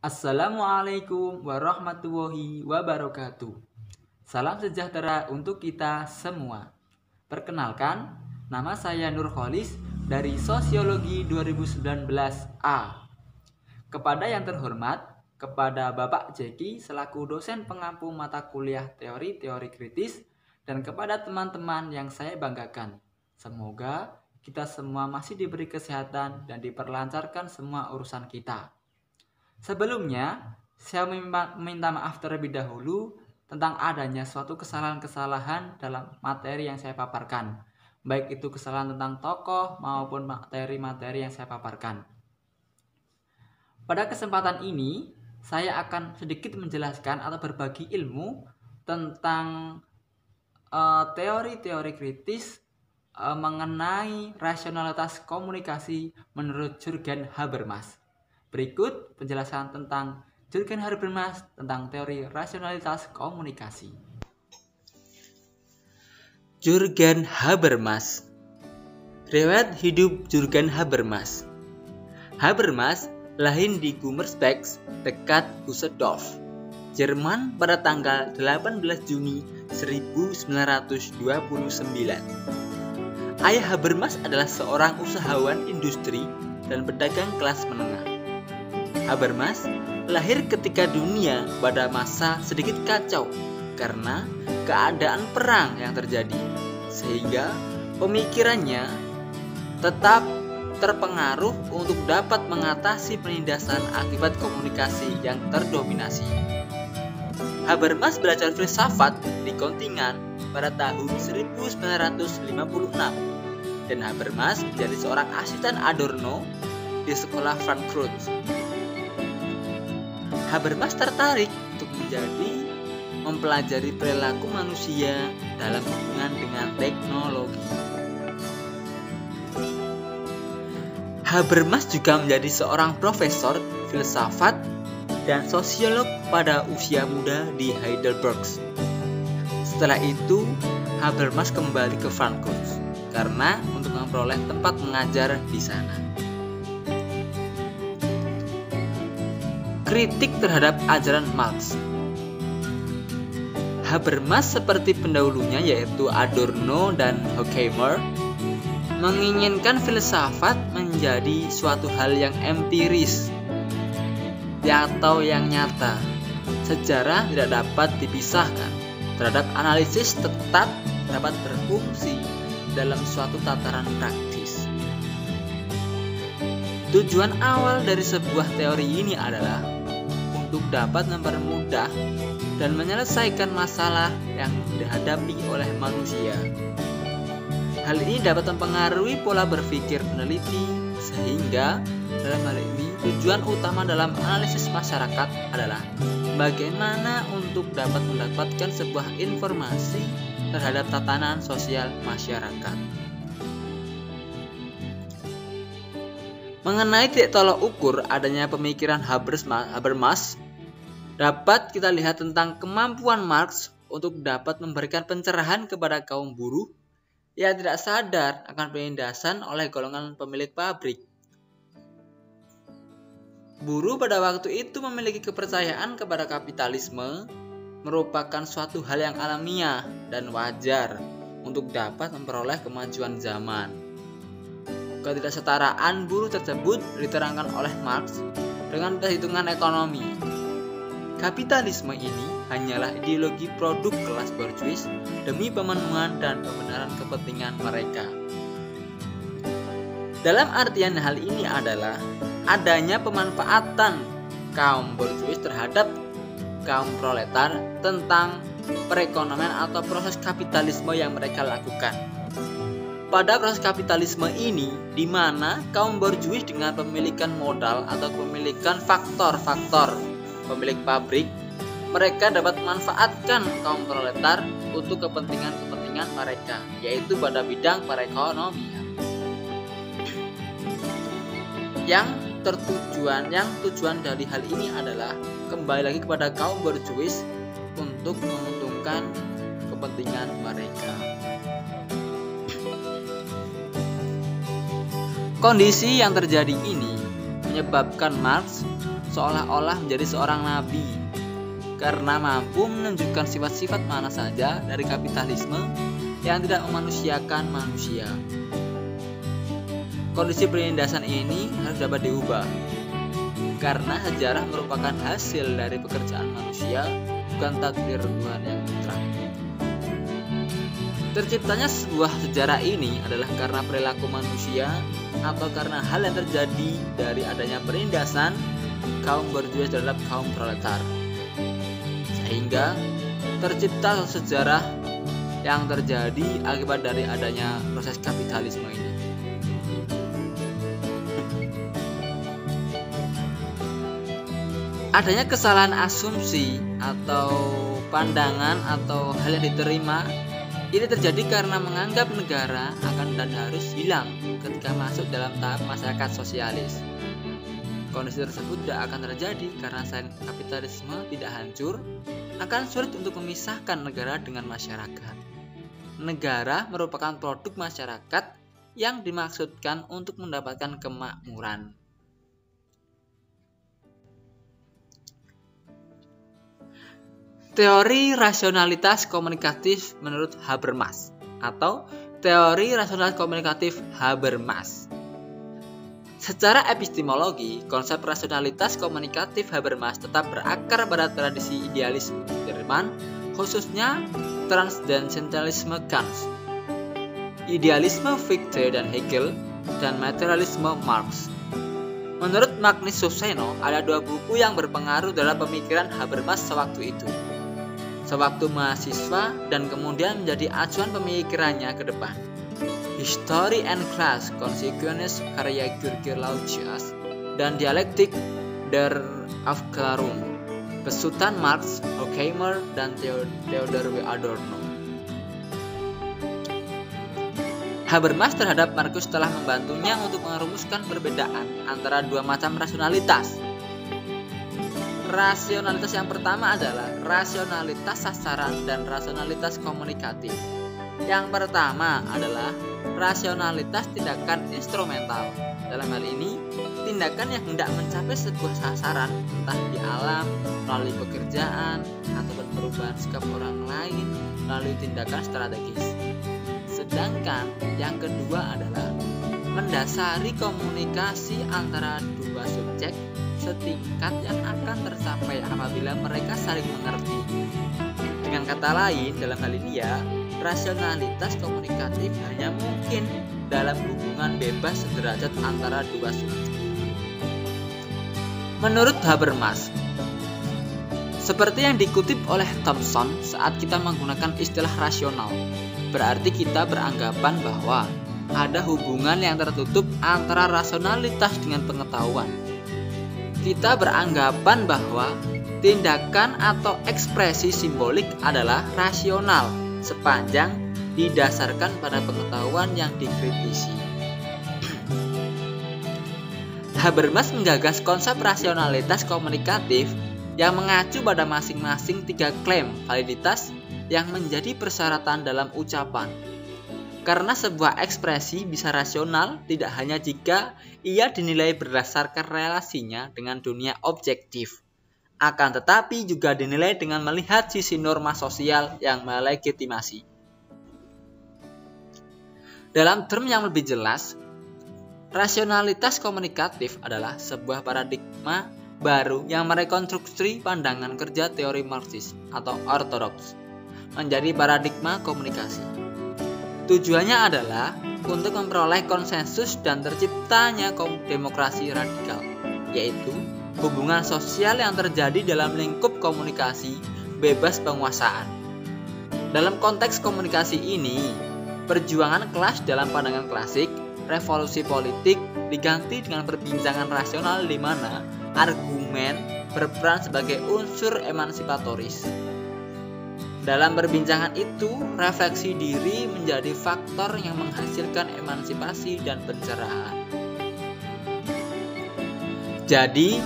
Assalamualaikum warahmatullahi wabarakatuh. Salam sejahtera untuk kita semua. Perkenalkan, nama saya Nurholis dari Sosiologi 2019A. Kepada yang terhormat, kepada Bapak Jeki selaku dosen pengampu mata kuliah teori-teori kritis, dan kepada teman-teman yang saya banggakan. Semoga kita semua masih diberi kesehatan dan diperlancarkan semua urusan kita. Sebelumnya, saya meminta maaf terlebih dahulu tentang adanya suatu kesalahan-kesalahan dalam materi yang saya paparkan, baik itu kesalahan tentang tokoh maupun materi-materi yang saya paparkan. Pada kesempatan ini, saya akan sedikit menjelaskan atau berbagi ilmu tentang teori-teori kritis mengenai rasionalitas komunikasi menurut Jürgen Habermas. Berikut penjelasan tentang Jürgen Habermas tentang teori rasionalitas komunikasi. Jürgen Habermas. Riwayat hidup Jürgen Habermas. Habermas lahir di Gummersbach, dekat Düsseldorf, Jerman pada tanggal 18 Juni 1929. Ayah Habermas adalah seorang usahawan industri dan pedagang kelas menengah. Habermas lahir ketika dunia pada masa sedikit kacau karena keadaan perang yang terjadi, sehingga pemikirannya tetap terpengaruh untuk dapat mengatasi penindasan akibat komunikasi yang terdominasi. Habermas belajar filsafat di Göttingen pada tahun 1956 dan Habermas menjadi seorang asisten Adorno di sekolah Frankfurt. Habermas tertarik untuk mempelajari perilaku manusia dalam hubungan dengan teknologi. Habermas juga menjadi seorang profesor filsafat dan sosiolog pada usia muda di Heidelberg. Setelah itu, Habermas kembali ke Frankfurt karena untuk memperoleh tempat mengajar di sana. Kritik terhadap ajaran Marx. Habermas seperti pendahulunya yaitu Adorno dan Horkheimer menginginkan filsafat menjadi suatu hal yang empiris atau yang nyata. Sejarah tidak dapat dipisahkan terhadap analisis, tetap dapat berfungsi dalam suatu tataran praktis. Tujuan awal dari sebuah teori ini adalah untuk dapat mempermudah dan menyelesaikan masalah yang dihadapi oleh manusia. Hal ini dapat mempengaruhi pola berpikir peneliti, sehingga dalam hal ini tujuan utama dalam analisis masyarakat adalah bagaimana untuk dapat mendapatkan sebuah informasi terhadap tatanan sosial masyarakat. Mengenai titik tolak ukur adanya pemikiran Habermas, dapat kita lihat tentang kemampuan Marx untuk dapat memberikan pencerahan kepada kaum buruh yang tidak sadar akan penindasan oleh golongan pemilik pabrik. Buruh pada waktu itu memiliki kepercayaan kepada kapitalisme merupakan suatu hal yang alamiah dan wajar untuk dapat memperoleh kemajuan zaman. Ketidaksetaraan buruh tersebut diterangkan oleh Marx dengan perhitungan ekonomi. Kapitalisme ini hanyalah ideologi produk kelas borjuis demi pemenuhan dan pembenaran kepentingan mereka. Dalam artian hal ini adalah adanya pemanfaatan kaum borjuis terhadap kaum proletar tentang perekonomian atau proses kapitalisme yang mereka lakukan. Pada proses kapitalisme ini, di mana kaum borjuis dengan pemilikan modal atau pemilikan faktor-faktor pemilik pabrik, mereka dapat memanfaatkan kaum proletar untuk kepentingan-kepentingan mereka, yaitu pada bidang perekonomian. Yang tujuan dari hal ini adalah kembali lagi kepada kaum borjuis untuk menguntungkan kepentingan mereka. Kondisi yang terjadi ini menyebabkan Marx seolah-olah menjadi seorang nabi karena mampu menunjukkan sifat-sifat mana saja dari kapitalisme yang tidak memanusiakan manusia. Kondisi penindasan ini harus dapat diubah karena sejarah merupakan hasil dari pekerjaan manusia, bukan takdir Tuhan yang mutlak. Terciptanya sebuah sejarah ini adalah karena perilaku manusia atau karena hal yang terjadi dari adanya penindasan kaum berjuang terhadap kaum proletar, sehingga tercipta sejarah yang terjadi akibat dari adanya proses kapitalisme ini. Adanya kesalahan asumsi atau pandangan atau hal yang diterima ini terjadi karena menganggap negara akan dan harus hilang ketika masuk dalam tahap masyarakat sosialis. Kondisi tersebut tidak akan terjadi karena selain kapitalisme tidak hancur, akan sulit untuk memisahkan negara dengan masyarakat. Negara merupakan produk masyarakat yang dimaksudkan untuk mendapatkan kemakmuran. Teori rasionalitas komunikatif menurut Habermas atau teori rasionalitas komunikatif Habermas. Secara epistemologi, konsep rasionalitas komunikatif Habermas tetap berakar pada tradisi idealisme Jerman, khususnya transcendentalisme Kant, idealisme Fichte dan Hegel, dan materialisme Marx. Menurut Magnus Suseno, ada dua buku yang berpengaruh dalam pemikiran Habermas sewaktu itu. Sewaktu mahasiswa dan kemudian menjadi acuan pemikirannya ke depan. History and Class Consequences karya George Laucias dan Dialektik der Aufklärung besutan Marx, Horkheimer, dan Theodor W. Adorno. Habermas terhadap Marx telah membantunya untuk merumuskan perbedaan antara dua macam rasionalitas. Rasionalitas yang pertama adalah rasionalitas sasaran dan rasionalitas komunikatif. Yang pertama adalah rasionalitas tindakan instrumental. Dalam hal ini, tindakan yang hendak mencapai sebuah sasaran, entah di alam, melalui pekerjaan, atau perubahan sikap orang lain, melalui tindakan strategis. Sedangkan yang kedua adalah mendasari komunikasi antara dua subjek setingkat yang akan tercapai apabila mereka saling mengerti. Dengan kata lain, dalam hal ini rasionalitas komunikatif hanya mungkin dalam hubungan bebas sederajat antara dua subjek. Menurut Habermas, seperti yang dikutip oleh Thomson, saat kita menggunakan istilah rasional, berarti kita beranggapan bahwa ada hubungan yang tertutup antara rasionalitas dengan pengetahuan. Kita beranggapan bahwa tindakan atau ekspresi simbolik adalah rasional sepanjang didasarkan pada pengetahuan yang dikritisi. Habermas menggagas konsep rasionalitas komunikatif yang mengacu pada masing-masing tiga klaim validitas yang menjadi persyaratan dalam ucapan. Karena sebuah ekspresi bisa rasional tidak hanya jika ia dinilai berdasarkan relasinya dengan dunia objektif, akan tetapi juga dinilai dengan melihat sisi norma sosial yang melegitimasi. Dalam term yang lebih jelas, rasionalitas komunikatif adalah sebuah paradigma baru yang merekonstruksi pandangan kerja teori Marxis atau ortodoks menjadi paradigma komunikasi. Tujuannya adalah untuk memperoleh konsensus dan terciptanya demokrasi radikal, yaitu hubungan sosial yang terjadi dalam lingkup komunikasi bebas penguasaan. Dalam konteks komunikasi ini, perjuangan kelas dalam pandangan klasik, revolusi politik diganti dengan perbincangan rasional di mana argumen berperan sebagai unsur emansipatoris. Dalam perbincangan itu, refleksi diri menjadi faktor yang menghasilkan emansipasi dan pencerahan. Jadi,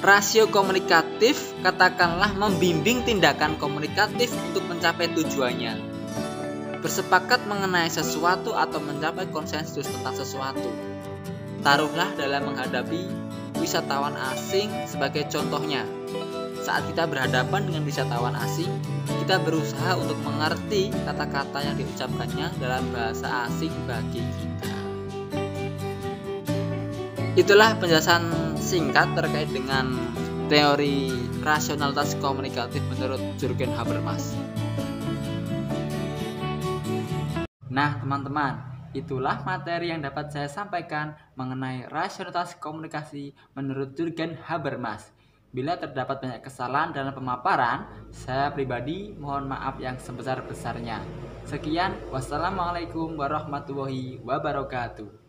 rasio komunikatif katakanlah membimbing tindakan komunikatif untuk mencapai tujuannya. Bersepakat mengenai sesuatu atau mencapai konsensus tentang sesuatu. Taruhlah dalam menghadapi wisatawan asing sebagai contohnya. Saat kita berhadapan dengan wisatawan asing, kita berusaha untuk mengerti kata-kata yang diucapkannya dalam bahasa asing bagi kita. Itulah penjelasan singkat terkait dengan teori rasionalitas komunikatif menurut Jürgen Habermas. Nah, teman-teman, itulah materi yang dapat saya sampaikan mengenai rasionalitas komunikasi menurut Jürgen Habermas. Bila terdapat banyak kesalahan dalam pemaparan, saya pribadi mohon maaf yang sebesar-besarnya. Sekian, wassalamualaikum warahmatullahi wabarakatuh.